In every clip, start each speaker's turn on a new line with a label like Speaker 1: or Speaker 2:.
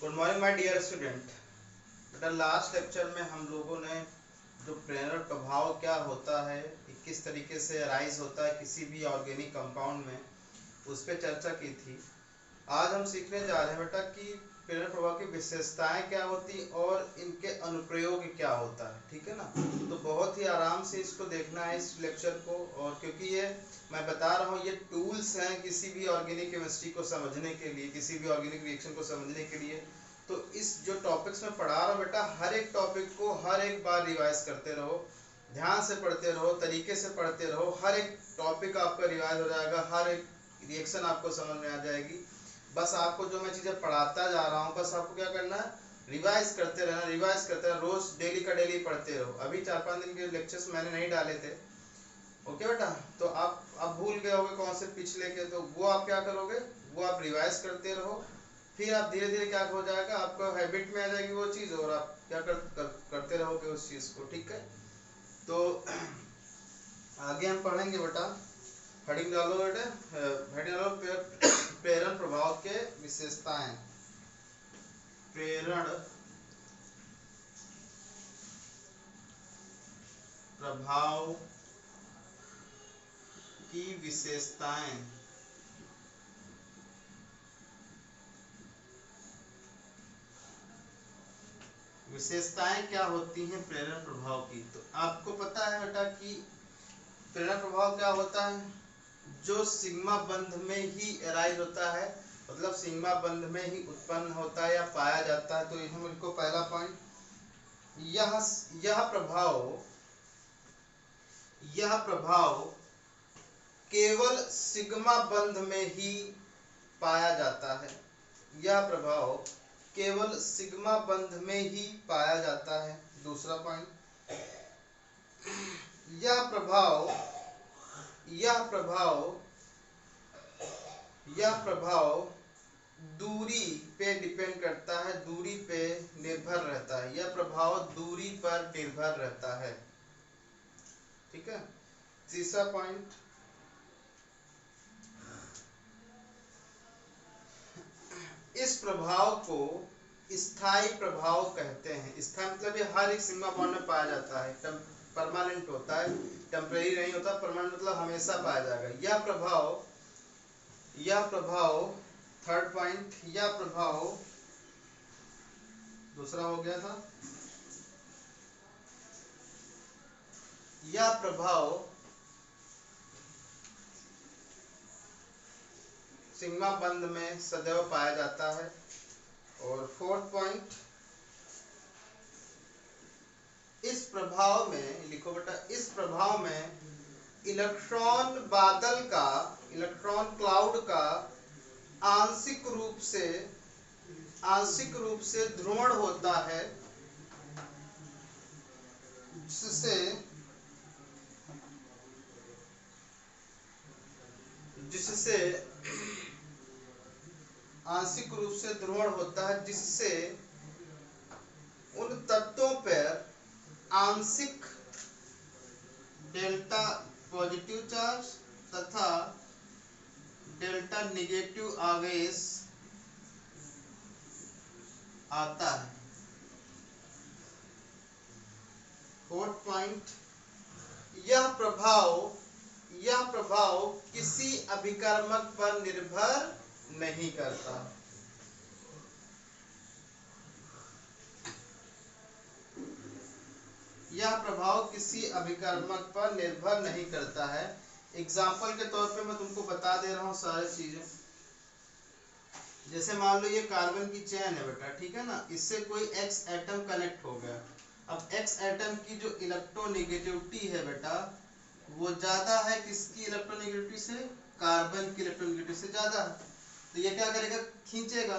Speaker 1: Good morning my dear student. बेटा last lecture में हम लोगों ने जो प्रेरणा प्रभाव क्या होता है, किस तरीके से राइज होता है किसी भी ऑर्गेनिक कंपाउंड में, उस पर चर्चा की थी। आज हम सीखने जा रहे हैं बेटा कि प्रेरणा प्रभाव की विशेषताएं क्या होती और इनके अनुप्रयोग क्या होता है। ठीक है ना, तो बहुत ही आराम से इसको देखना है इस लेक्चर को। और क्योंकि ये मैं बता रहा हूँ ये टूल्स हैं किसी भी ऑर्गेनिक केमिस्ट्री को समझने के लिए, किसी भी ऑर्गेनिक रिएक्शन को समझने के लिए। तो इस जो टॉपिक्स में पढ़ा रहा हूँ बेटा, हर एक टॉपिक को हर एक बार रिवाइज करते रहो, ध्यान से पढ़ते रहो, तरीके से पढ़ते रहो। हर एक टॉपिक आपका रिवाइज हो जाएगा, हर एक रिएक्शन आपको समझ में आ जाएगी। बस आपको जो मैं चीज़ें पढ़ाता जा रहा हूँ, बस आपको क्या करना है, रिवाइज करते रहना, रिवाइज करते रहना। रोज डेली का डेली पढ़ते रहो। अभी 4-5 दिन के लेक्चर्स मैंने नहीं डाले थे, ओके बेटा। तो आप भूल गए होगे कौन से पिछले के, तो वो आप क्या करोगे, वो आप रिवाइज करते रहो। फिर आप धीरे धीरे क्या हो जाएगा, आपको हैबिट में आ जाएगी वो चीज़, और आप क्या करते रहोगे उस चीज़ को। ठीक है, तो आगे हम पढ़ेंगे बेटा। हेडिंग डालो बेटे, हेडिंग डालो प्रेरण प्रभाव के विशेषताएं। प्रेरण प्रभाव की विशेषताएं। विशेषताएं क्या होती हैं प्रेरण प्रभाव की? तो आपको पता है बेटा कि प्रेरण प्रभाव क्या होता है, जो सिग्मा बंध में ही एराइज होता है, मतलब सिग्मा बंध में ही उत्पन्न होता है या पाया जाता है। तो हम इनको पहला पॉइंट, यह प्रभाव केवल सिग्मा बंध में ही पाया जाता है। यह प्रभाव केवल सिग्मा बंध में ही पाया जाता है। दूसरा पॉइंट, यह प्रभाव दूरी पे डिपेंड करता है, दूरी पे निर्भर रहता है। यह प्रभाव दूरी पर निर्भर रहता है। ठीक है। तीसरा पॉइंट, इस प्रभाव को स्थायी प्रभाव कहते हैं। स्थायी मतलब ये हर एक सिग्मा बॉन्ड में पाया जाता है, परमानेंट होता है, टेम्परेरी नहीं होता। परमानेंट मतलब हमेशा पाया जाएगा। यह प्रभाव थर्ड पॉइंट, यह प्रभाव दूसरा हो गया था। यह प्रभाव सिग्मा बंध में सदैव पाया जाता है। और फोर्थ पॉइंट, इस प्रभाव में लिखो बेटा, इस प्रभाव में इलेक्ट्रॉन बादल का, इलेक्ट्रॉन क्लाउड का आंशिक रूप से ध्रुवण होता है, जिससे आंशिक रूप से ध्रुवण होता है, जिससे उन तत्वों पर आंशिक डेल्टा पॉजिटिव चार्ज तथा डेल्टा नेगेटिव आवेश आता है। फोर्थ पॉइंट, यह प्रभाव किसी अभिकर्मक पर निर्भर नहीं करता। यह प्रभाव किसी अभिकर्मक पर निर्भर नहीं करता है। एग्जाम्पल के तौर पे मैं तुमको बता दे रहा हूँ सारी चीजें। जैसे मान लो ये कार्बन की चेन है बेटा, ठीक है ना, इससे कोई एक्स एटम कनेक्ट हो गया। अब एक्स एटम की जो इलेक्ट्रोनेगेटिविटी है बेटा, वो ज्यादा है किसकी इलेक्ट्रोनेगेटिविटी से, कार्बन की इलेक्ट्रोनेगेटिविटी से ज्यादा है। तो ये क्या करेगा, खींचेगा।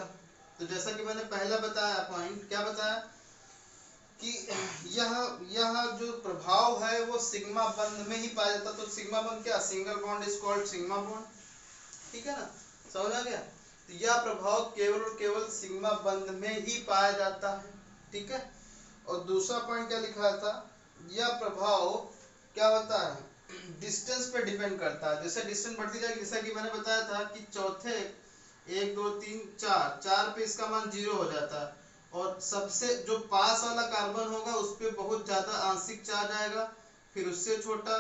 Speaker 1: तो जैसा कि मैंने पहला बताया पॉइंट, क्या बताया कि यह जो प्रभाव है वो सिग्मा बंध में ही पाया जाता। तो सिग्मा बंध क्या, single bond is called sigma bond. ठीक है ना, समझ आ गया। तो यह प्रभाव केवल और केवल सिग्मा बंध में ही पाया जाता है। ठीक है। और दूसरा पॉइंट क्या लिखा था, यह प्रभाव क्या होता है, डिस्टेंस पे डिपेंड करता है। जैसे डिस्टेंस बढ़ती जाएगी, जैसा कि मैंने बताया था कि चौथे 1 2 3 4, 4 पे इसका मान 0 हो जाता है। और सबसे जो पास वाला कार्बन होगा उस पे बहुत ज्यादा आंशिक चार्ज आएगा, फिर उससे छोटा,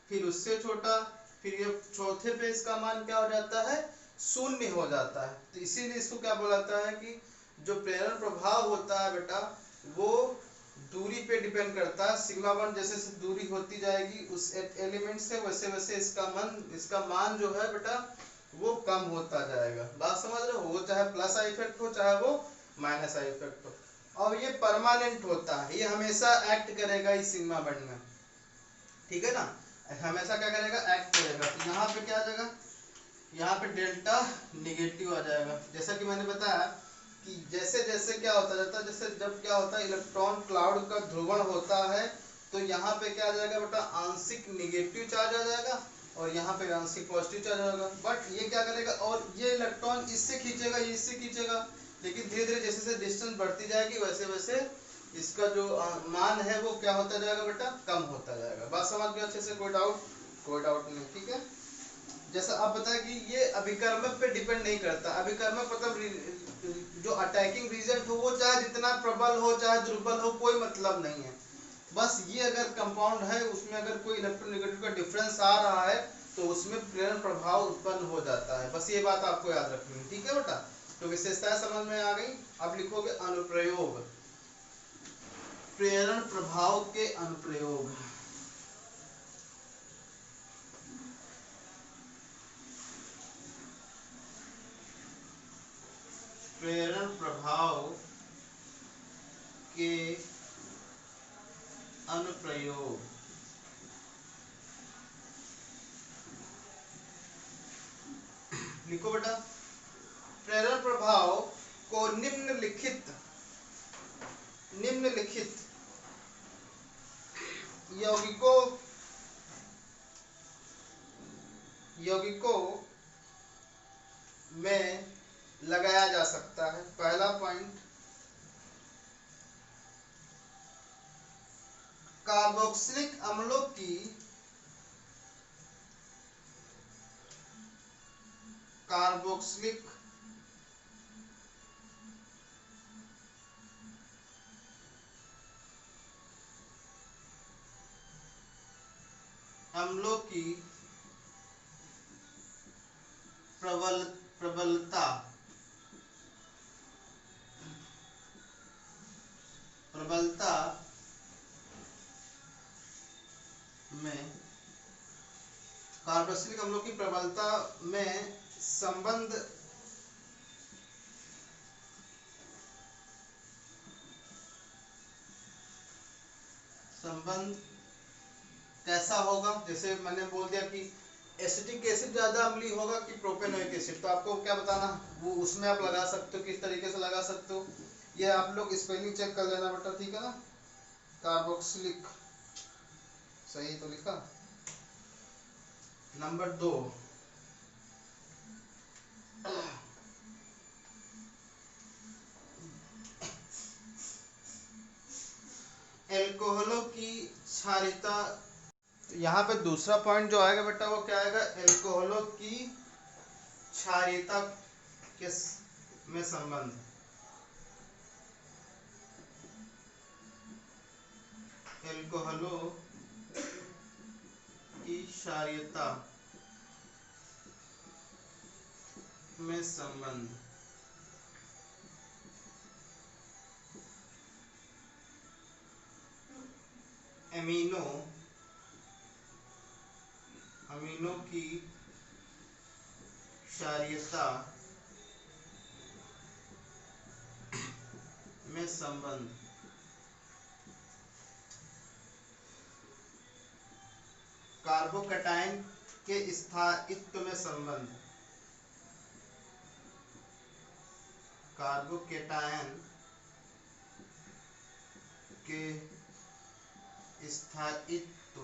Speaker 1: फिर उससे छोटा, फिर ये चौथे पे इसका मान क्या हो जाता है, शून्य हो जाता है। तो इसीलिए इसको क्या बोला जाता है कि जो प्रेरण प्रभाव होता है बेटा वो दूरी पे डिपेंड करता है। सिग्मा वन जैसे जैसे दूरी होती जाएगी उस एलिमेंट से, वैसे वैसे इसका मान जो है बेटा वो कम होता जाएगा। बात समझ रहे हो, वो चाहे प्लस आई इफेक्ट हो चाहे वो माइनस आई इफेक्ट हो। और ये परमानेंट होता है, ये हमेशा एक्ट करेगा इस सिग्मा बॉन्ड में, ठीक है ना, हमेशा क्या करेगा, एक्ट करेगा। तो यहाँ पे क्या आ जाएगा, यहाँ पे डेल्टा निगेटिव आ जाएगा। जैसा कि मैंने बताया कि जैसे जैसे क्या होता जाता है, जैसे जब क्या होता है इलेक्ट्रॉन क्लाउड का ध्रुवण होता है तो यहाँ पे क्या आ जाएगा बेटा, आंशिक निगेटिव चार्ज आ जाएगा और यहाँ पे आंशिक पॉजिटिव चार्ज आ जाएगा। बट ये क्या करेगा, और ये इलेक्ट्रॉन इससे खींचेगा, ये इससे खींचेगा, लेकिन धीरे धीरे जैसे जैसे डिस्टेंस बढ़ती जाएगी वैसे वैसे इसका जो मान है वो क्या होता जाएगा बेटा, कम होता जाएगा। बात समझ गए अच्छे से, कोई डाउट? कोई डाउट नहीं, ठीक है। जैसा आप बताया कि ये अभिकर्मक पे डिपेंड नहीं करता। अभिकर्मक मतलब जो अटैकिंग रीजन हो वो चाहे जितना प्रबल हो चाहे दुर्बल हो कोई मतलब नहीं है। बस ये अगर कंपाउंड है उसमें अगर कोई इलेक्ट्रोनेगेटिव का डिफरेंस आ रहा है तो उसमें प्रेरण प्रभाव उत्पन्न हो जाता है। बस ये बात आपको याद रखनी है, ठीक है बेटा। तो विशेषताएं समझ में आ गई। अब लिखोगे अनुप्रयोग, प्रेरण प्रभाव के अनुप्रयोग। प्रेरण प्रभाव के अनुप्रयोग। लिखो बेटा, प्रेरण प्रभाव को निम्नलिखित यौगिकों में लगाया जा सकता है। पहला पॉइंट, कार्बोक्सिलिक अम्लों की कार्बोक्सिलिक अम्लों की प्रबलता में कार्बोक्सिलिक अम्लों की प्रबलता में संबंध कैसा होगा। जैसे मैंने बोल दिया कि एसिटिक एसिड ज्यादा अम्लीय होगा कि प्रोपेनोइक एसिड, तो आपको क्या बताना, वो उसमें आप लगा सकते हो, किस तरीके से लगा सकते हो ये आप लोग स्पेलिंग चेक कर लेना बेटा, ठीक है ना। कार्बोक्सिलिक सही तो लिखा। नंबर 2, एल्कोहलों की क्षारीयता। यहाँ पे दूसरा पॉइंट जो आएगा बेटा वो क्या आएगा, एल्कोहलों की क्षारीयता के में संबंध। एल्कोहलों की क्षारीयता में संबंध। अमीनों की क्षारीयता में संबंध। कार्बोकैटायन के स्थायित्व में संबंध। कार्बोकैटायन के स्थायित्व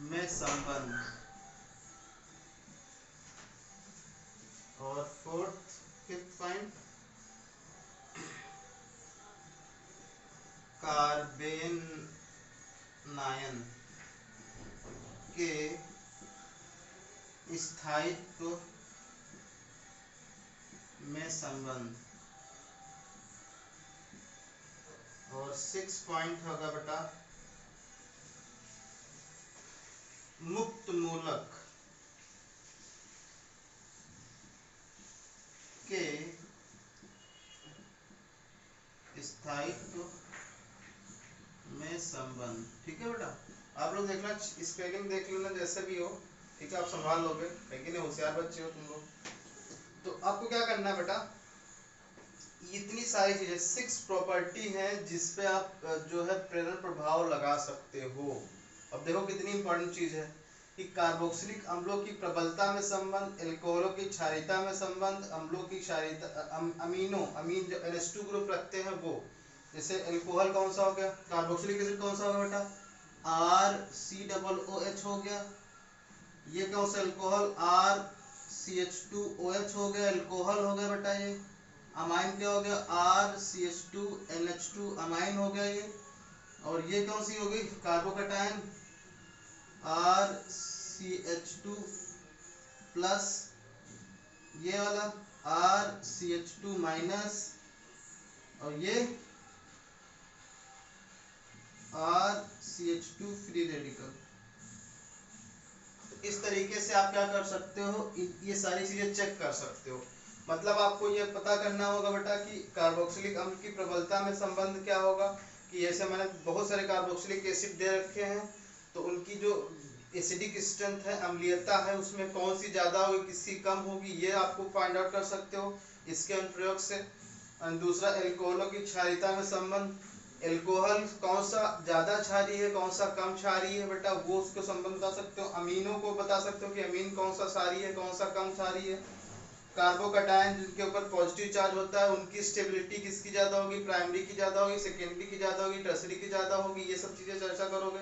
Speaker 1: में संबंध। और फिफ्थ पॉइंट, कार्बेनायन के स्थायित्व में संबंध। और 6 पॉइंट होगा बेटा मुक्त मूलक के स्थायित्व में संबंध। ठीक है बेटा, आप लोग देखना, स्पेलिंग देख लेना जैसे भी हो, ठीक है, आप संभाल लोगे, है कि नहीं, होशियार बच्चे हो तुम लोग। तो आपको क्या करना है बेटा, इतनी सारी चीजें 6 प्रॉपर्टी है जिसपे आप जो है प्रेरण प्रभाव लगा सकते हो। अब देखो कितनी इंपॉर्टेंट चीज है कि कार्बोक्सिलिक अम्लों की प्रबलता में संबंध, एल्कोहलों की क्षारीयता में संबंध, अम्लों की क्षारीयता, अमीन जो NH2 ग्रुप रखते हैं वो, जैसे एल्कोहल कौन सा हो गया, कार्बोक्सिलिक एसिड कौन सा होगा बेटा, RCOOH हो गया। ये कौन सा एल्कोहल, RCH2OH हो गया, एल्कोहल हो गया बेटा। ये अमाइन क्या हो गया, RCH2NH2 अमाइन हो गया ये। और ये कौन सी हो गई, कार्बोकैटायन, RCH2 प्लस, ये वाला RCH2 माइनस, और ये RCH2 फ्री रेडिकल। इस तरीके से आप क्या कर सकते हो, ये सारी चीजें चेक कर सकते हो। मतलब आपको ये पता करना होगा बेटा कि कार्बोक्सिलिक अम्ल की प्रबलता में संबंध क्या होगा, कि जैसे मैंने बहुत सारे कार्बोक्सिलिक एसिड दे रखे हैं, तो उनकी जो एसिडिक स्ट्रेंथ है, अम्लीयता है, उसमें कौन सी ज्यादा होगी, किसकी कम होगी, ये आपको फाइंड आउट कर सकते हो इसके अनुप्रयोग से। और दूसरा, एल्कोहलों की क्षारीयता में संबंध, एल्कोहल कौन सा ज्यादा क्षारीय है, कौन सा कम क्षारीय है बेटा, वो उसको संबंध बता सकते हो। अमीनों को बता सकते हो कि अमीन कौन सा क्षारीय है, कौन सा कम क्षारीय है। कार्बोकैटायन जिनके ऊपर पॉजिटिव चार्ज होता है, उनकी स्टेबिलिटी किसकी ज्यादा होगी, प्राइमरी की ज्यादा होगी, सेकेंडरी की ज्यादा होगी, टर्सरी की ज्यादा होगी, ये सब चीजें चर्चा करोगे।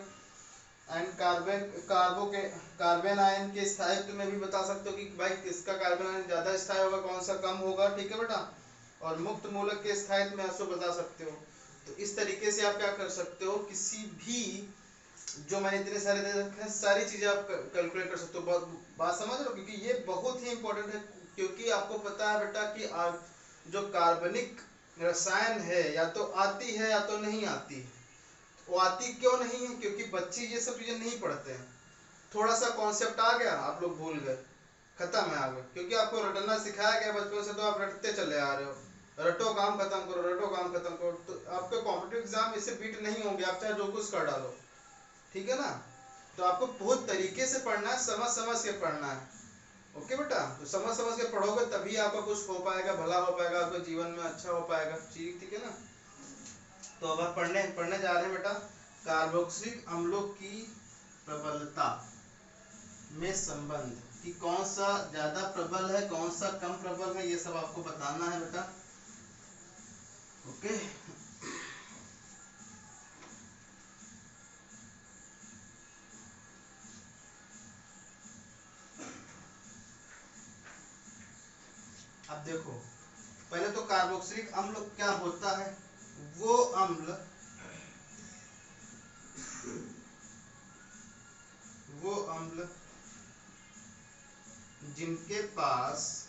Speaker 1: एंड कार्बन आयन के स्थायित्व में भी बता सकते हो कि भाई किसका कार्बन आयन ज्यादा स्थायी होगा, कौन सा कम होगा। ठीक है बेटा, और मुक्त मूलक के स्थायित्व में आपको बता सकते हो। तो इस तरीके से आप क्या कर सकते हो, किसी भी जो मैंने इतने सारे दे रखे हैं सारी चीजें आप कैलकुलेट कर सकते हो। बात समझ रहे हो, क्योंकि ये बहुत ही इंपॉर्टेंट है। क्योंकि आपको पता है बेटा कि जो कार्बनिक रसायन है या तो आती है या तो नहीं आती है। वो आती क्यों नहीं है, क्योंकि बच्चे ये सब चीजें नहीं पढ़ते हैं। थोड़ा सा कॉन्सेप्ट आ गया, आप लोग भूल गए, खत्म है आगे, क्योंकि आपको रटना सिखाया गया बचपन से, तो आप रटते चले आ रहे हो। रटो काम खत्म करो, रटो काम खत्म करो, तो आपके कॉम्पिटिटिव एग्जाम इससे बीट नहीं होंगे, आप चाहे जो कुछ कर डालो। ठीक है ना, तो आपको बहुत तरीके से पढ़ना है, समझ समझ के पढ़ना है। ओके बेटा, तो समझ समझ के पढ़ोगे तभी आपका कुछ हो पाएगा, भला हो पाएगा, आपके जीवन में अच्छा हो पाएगा। ठीक है ना, तो अब आप पढ़ने पढ़ने जा रहे हैं बेटा, कार्बोक्सिलिक अम्लों की प्रबलता में संबंध, कि कौन सा ज्यादा प्रबल है, कौन सा कम प्रबल है, ये सब आपको बताना है बेटा। ओके, अब देखो, पहले तो कार्बोक्सिलिक अम्ल क्या होता है, वो अम्ल जिनके पास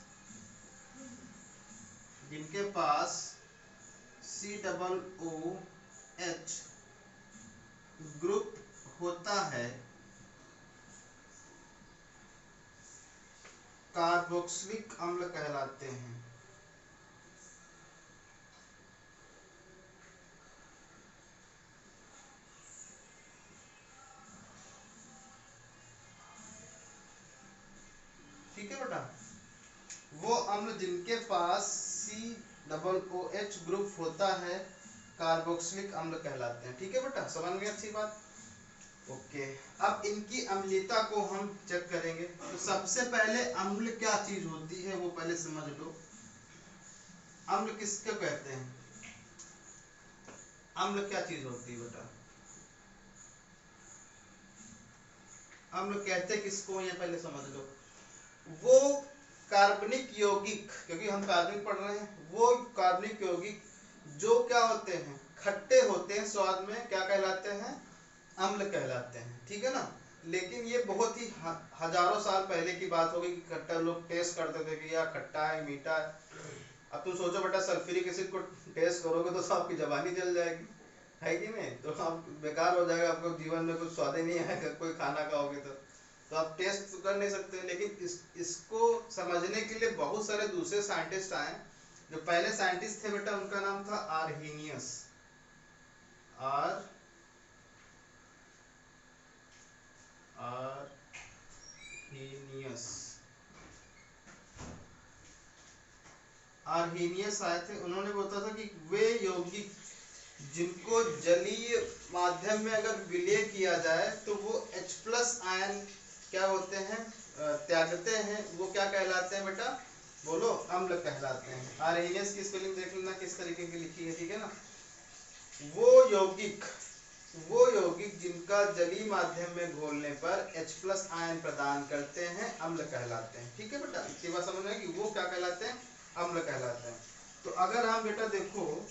Speaker 1: COOH ग्रुप होता है, कार्बोक्सिलिक अम्ल कहलाते हैं। ठीक है बेटा, वो अम्ल जिनके पास COOH ग्रुप होता है कार्बोक्सिलिक अम्ल कहलाते हैं। ठीक है बेटा, समझ में अच्छी बात। ओके, अब इनकी अम्लीयता को हम चेक करेंगे। तो सबसे पहले अम्ल क्या चीज होती है वो पहले समझ लो। अम्ल किसको कहते हैं, अम्ल क्या चीज होती है बेटा, अम्ल कहते किसको, ये पहले समझ लो। वो कार्बनिक यौगिक, क्योंकि हम कार्बनिक पढ़ रहे हैं, वो कार्बनिक यौगिक जो क्या होते हैं, खट्टे होते हैं स्वाद में, क्या कहलाते हैं, अम्ल कहलाते हैं। ठीक है ना, लेकिन ये बहुत ही हजारों साल पहले की बात होगी कि खट्टा लोग टेस्ट करते थे कि यार खट्टा है मीठा है। अब तुम सोचो बेटा सल्फ्यूरिक एसिड को टेस्ट करोगे तो आपकी जबानी जल जाएगी, है कि नहीं? तो आप बेकार हो जाएगा, आपको जीवन में कुछ स्वाद ही नहीं आएगा कोई खाना खाओगे तो आप टेस्ट तो कर नहीं सकते। लेकिन इसको समझने के लिए बहुत सारे दूसरे साइंटिस्ट आए। जो पहले साइंटिस्ट थे बेटा उनका नाम था आर्हीनियस। आर्हीनियस आर्हीनियस आए थे। उन्होंने बोला था कि वे यौगिक जिनको जलीय माध्यम में अगर विलय किया जाए तो वो H प्लस आयन क्या होते हैं, त्यागते हैं, वो क्या कहलाते हैं बेटा? बोलो, अम्ल कहलाते हैं। आर्हेनियस की स्पेलिंग देख लेना किस तरीके की लिखी है, ठीक है ना? वो यौगिक जिनका जलीय माध्यम में घोलने पर H प्लस आयन प्रदान करते हैं अम्ल कहलाते हैं। ठीक है बेटा, इसकी बात समझ में कि वो क्या कहलाते हैं? अम्ल कहलाते हैं। तो अगर हम बेटा देखो,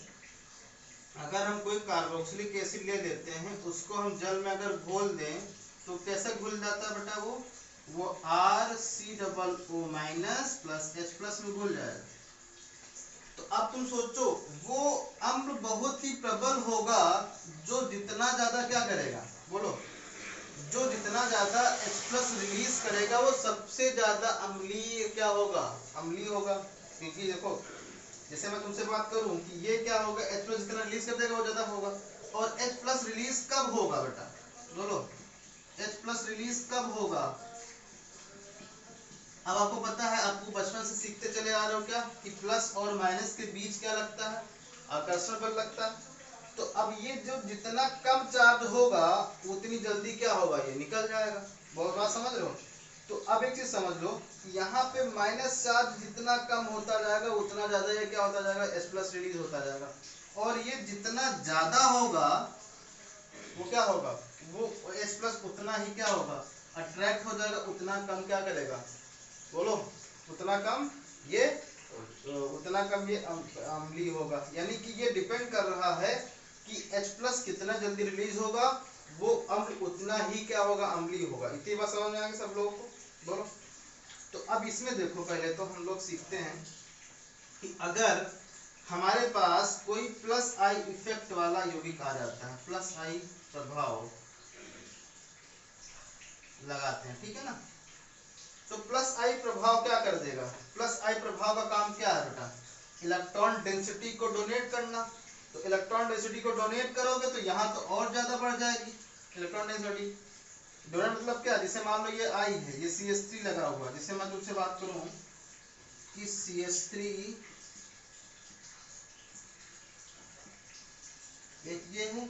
Speaker 1: अगर हम कोई कार्बोक्सिलिक एसिड ले लेते हैं, उसको हम जल में अगर घोल दें तो कैसे घुल जाता है बेटा? वो RCOO minus plus H plus में घुल जाएगा। तो अब तुम सोचो, वो अम्ल बहुत ही प्रबल होगा जो जितना ज्यादा क्या करेगा, बोलो, जो जितना ज्यादा H प्लस रिलीज करेगा वो सबसे ज्यादा अम्लीय क्या होगा? अम्लीय होगा। क्योंकि देखो, जैसे मैं तुमसे बात करूं कि ये क्या होगा, H प्लस जितना रिलीज कर देगा वो ज्यादा होगा। और H प्लस रिलीज कब होगा बेटा? बोलो, H प्लस रिलीज कब होगा? अब आपको पता है, आपको बचपन से सीखते चले आ रहे हो क्या कि प्लस और माइनस के बीच क्या लगता है? आकर्षण बल लगता है। तो अब ये जो जितना कम चार्ज होगा उतनी जल्दी क्या होगा, ये निकल जाएगा। बहुत बात समझ रहे हो? तो अब एक चीज समझ लो, यहाँ पे माइनस चार्ज जितना कम होता जाएगा उतना ज्यादा ये क्या होता जाएगा, H प्लस रिलीज होता जाएगा। और ये जितना ज्यादा होगा वो क्या होगा, वो H प्लस उतना ही क्या होगा, अट्रैक्ट हो जाएगा, उतना कम क्या करेगा, बोलो, उतना कम ये अम्लीय होगा। यानी कि ये डिपेंड कर रहा है कि H प्लस कितना जल्दी रिलीज होगा, वो अम्ल उतना ही क्या होगा, अम्लीय होगा। इतनी बात समझ में आ गई सब लोगों को? बोलो। तो अब इसमें देखो, पहले तो हम लोग सीखते हैं कि अगर हमारे पास कोई प्लस आई इफेक्ट वाला यौगिक आ जाता है, प्लस आई प्रभाव लगाते हैं, ठीक है ना? तो प्लस आई प्रभाव क्या कर देगा? प्लस आई प्रभाव का काम क्या है बेटा? इलेक्ट्रॉन डेंसिटी को डोनेट करना। तो इलेक्ट्रॉन डेंसिटी को डोनेट करोगे तो यहाँ तो और ज्यादा बढ़ जाएगी इलेक्ट्रॉन डेंसिटी। डोनेट मतलब क्या? जैसे मान लो ये आई है, ये CH3 लगा हुआ, जैसे मैं तुमसे बात करूं कि CH3 एक ये है,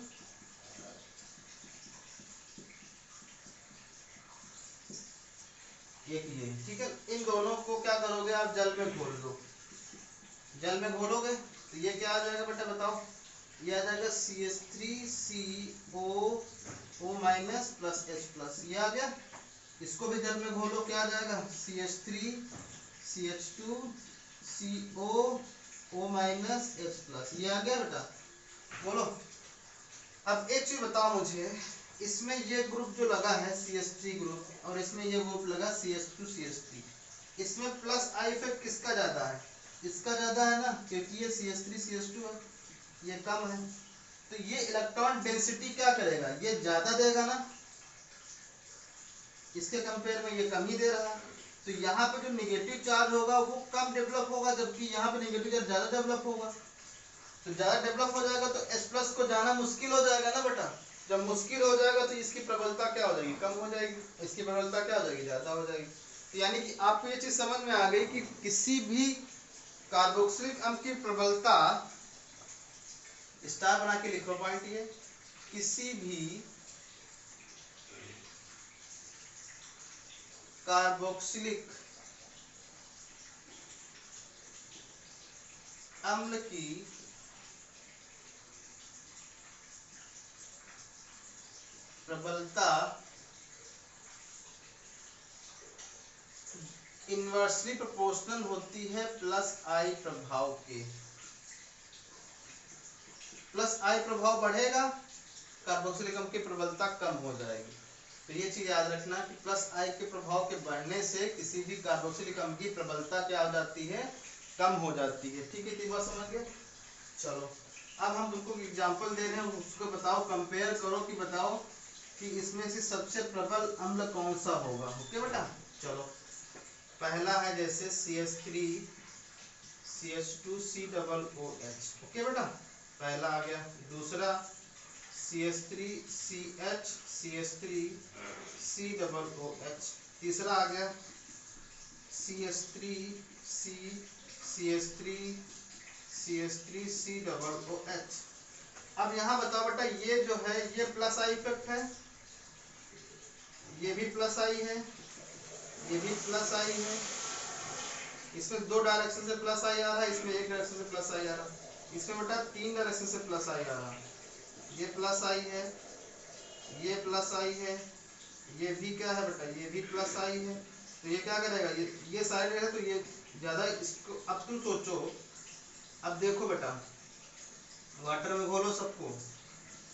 Speaker 1: एक ये, ठीक है। इन दोनों को क्या करोगे आप? जल में घोल दो। जल में घोलोगे तो ये क्या आ जाएगा बेटा, बताओ? ये आ जाएगा CH3CO minus plus H plus, ये आ गया। इसको भी जल में घोलो, क्या आ जाएगा? CH3 CH2CO minus H plus, ये आ गया बेटा। बोलो। अब एक चीज बताओ मुझे, इसमें ये ग्रुप जो लगा है CH3 ग्रुप, और इसमें ये ग्रुप लगा CH2 CH3, इसमें प्लस आई इफेक्ट किसका ज्यादा है? इसका ज्यादा है ना, क्योंकि ये CH3 CH2 है, ये कम है। तो ये इलेक्ट्रॉन डेंसिटी क्या करेगा? ये ज्यादा देगा ना, इसके कंपेयर में ये कम ही दे रहा है। तो यहाँ पे जो नेगेटिव चार्ज होगा वो कम डेवलप होगा, जबकि यहाँ पे नेगेटिव चार्ज ज्यादा डेवलप होगा। तो ज्यादा डेवलप हो जाएगा तो H प्लस को जाना मुश्किल हो जाएगा ना बेटा। जब मुश्किल हो जाएगा तो इसकी प्रबलता क्या हो जाएगी? कम हो जाएगी। इसकी प्रबलता क्या हो जाएगी? ज्यादा हो जाएगी। तो यानी कि आपको ये चीज समझ में आ गई कि किसी भी कार्बोक्सिलिक अम्ल की प्रबलता, स्टार बना के लिखो पॉइंट, ये किसी भी कार्बोक्सिलिक अम्ल की प्रबलता इनवर्सली प्रोपोर्शनल होती है प्लस आई प्रभाव के। प्लस आई प्रभाव बढ़ेगा, कार्बोक्सिलिक अम्ल की प्रबलता कम हो जाएगी। तो ये चीज याद रखना कि प्लस आई के प्रभाव के बढ़ने से किसी भी कार्बोक्सिलिक अम्ल की प्रबलता क्या हो जाती है, कम हो जाती है। ठीक है, इतनी बात समझ गए। चलो अब हम तुमको एग्जांपल दे रहे हैं, उसको बताओ, कंपेयर करो कि बताओ कि इसमें से सबसे प्रबल अम्ल कौन सा होगा। ओके बेटा, चलो पहला है जैसे CH3 CH2COOH। ओके बेटा, पहला आ गया। दूसरा CH3CH CH3COOH। तीसरा आ गया CH3C CH3COOH। अब यहाँ बताओ बेटा, ये जो है ये प्लस आई इफेक्ट है, ये भी प्लस आई है, ये भी प्लस आई है। इसमें दो डायरेक्शन से प्लस आई आ रहा है, इसमें एक डायरेक्शन से प्लस आई आ रहा है। इसमें बेटा तीन डायरेक्शन से प्लस आई आ रहा है। ये प्लस आई है, ये प्लस आई है, ये भी क्या है बेटा, ये भी प्लस आई है। तो ये क्या करेगा, ये साइड है तो ये ज्यादा इसको। अब तुम सोचो, अब देखो बेटा, वाटर में घोलो सबको,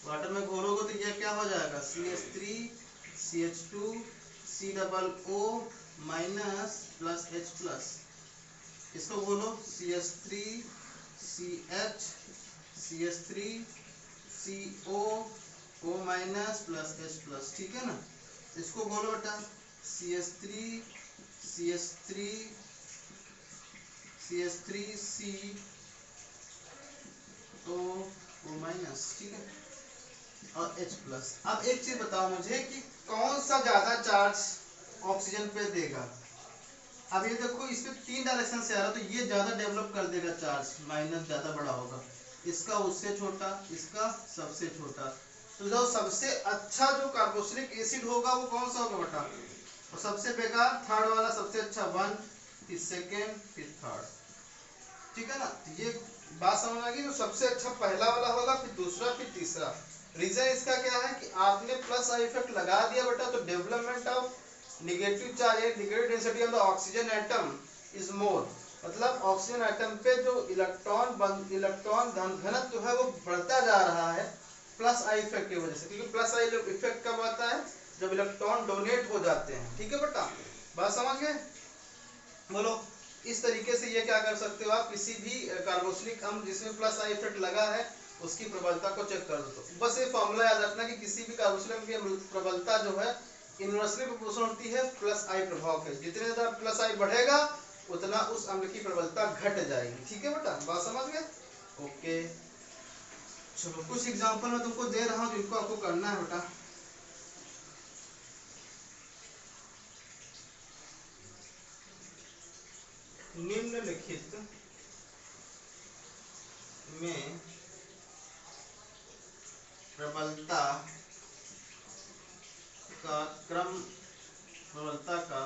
Speaker 1: वाटर में घोलोगे तो ये क्या हो जाएगा, CH3 CH2 COO minus plus H plus. इसको बोलो CH3 CH CH3 CO minus plus H plus. ठीक है ना, इसको बोलो बेटा CH3 CH3 CH3 CO minus. ठीक है, और H प्लस। अब एक चीज बताओ मुझे कि कौन सा ज्यादा चार्ज ऑक्सीजन पे देगा। अब ये देखो, इस पे तीन डायरेक्शन से आ रहा, तो ये ज्यादा डेवलप कर देगा चार्ज, माइनस ज्यादा बड़ा होगा, इसका उससे छोटा, इसका सबसे छोटा। तो जो सबसे अच्छा जो कार्बोक्सिलिक एसिड होगा वो कौन सा होगा बेटा, और सबसे बेकार थर्ड वाला, सबसे अच्छा 1, फिर सेकेंड, फिर थर्ड। ठीक है ना, तो ये बात समझ आ गई। तो सबसे अच्छा पहला वाला होगा, फिर दूसरा, फिर तीसरा। रीजन इसका क्या है कि आपने प्लस आई इफेक्ट लगा दिया बेटा, तो development of negative charge, negative density of the oxygen atom is more. मतलब ऑक्सीजन एटम पे जो इलेक्ट्रॉन घनत्व है वो बढ़ता जा रहा है प्लस आई इफेक्ट की वजह से। क्योंकि प्लस आई इफेक्ट कब आता है, जब इलेक्ट्रॉन डोनेट हो जाते हैं। ठीक है बेटा, बात समझ गए। बोलो, इस तरीके से ये क्या कर सकते हो आप, किसी भी कार्बोक्सिलिक अम्ल जिसमें प्लस आई इफेक्ट लगा है उसकी प्रबलता को चेक कर दो। तो बस ये फॉर्मूला याद रखना कि किसी भी कार्बोक्सिलिक अम्ल की प्रबलता जो है इनवर्सली प्रोपोर्शनल होती है प्लस आई प्रभाव के। जितने ज्यादा प्लस आई बढ़ेगा उतना उस अम्ल की प्रबलता घट जाएगी। ठीक है बेटा, बात समझ गए। ओके, चलो कुछ एग्जांपल मैं तुमको दे रहा हूँ जिनको आपको करना है बेटा। निम्नलिखित में प्रबलता का क्रम, प्रबलता का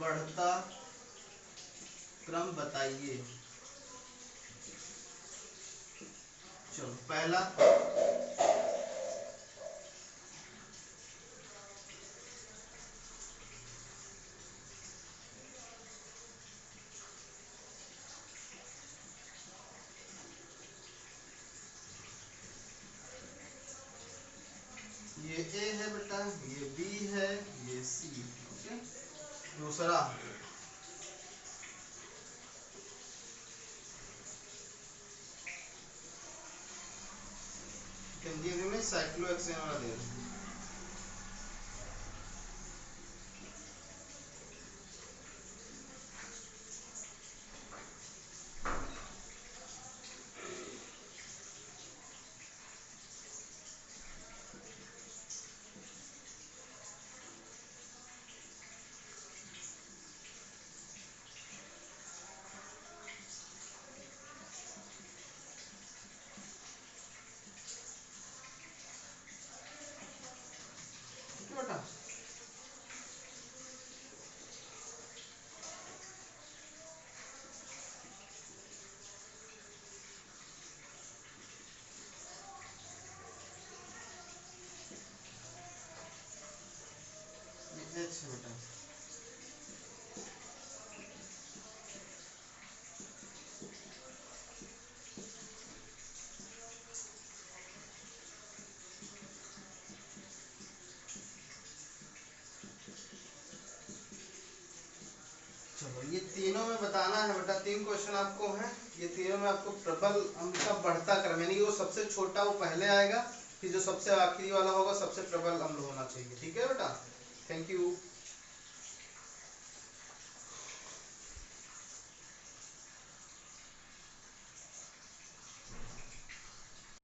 Speaker 1: बढ़ता क्रम बताइए। चलो पहला, ये A है बेटा, ये B है, ये C। ओके, दूसरा हिंदी में साइक्लोहेक्सेन वाला दे रहे हैं। ठीक है बेटा, ये H है बेटा। ये तीनों में बताना है बेटा, 3 क्वेश्चन आपको हैं। ये तीनों में आपको प्रबल अम्ल का बढ़ता क्रम, यानी कि वो सबसे छोटा वो पहले आएगा, फिर जो सबसे आखिरी वाला होगा सबसे प्रबल अम्ल होना चाहिए। ठीक है बेटा, थैंक यू।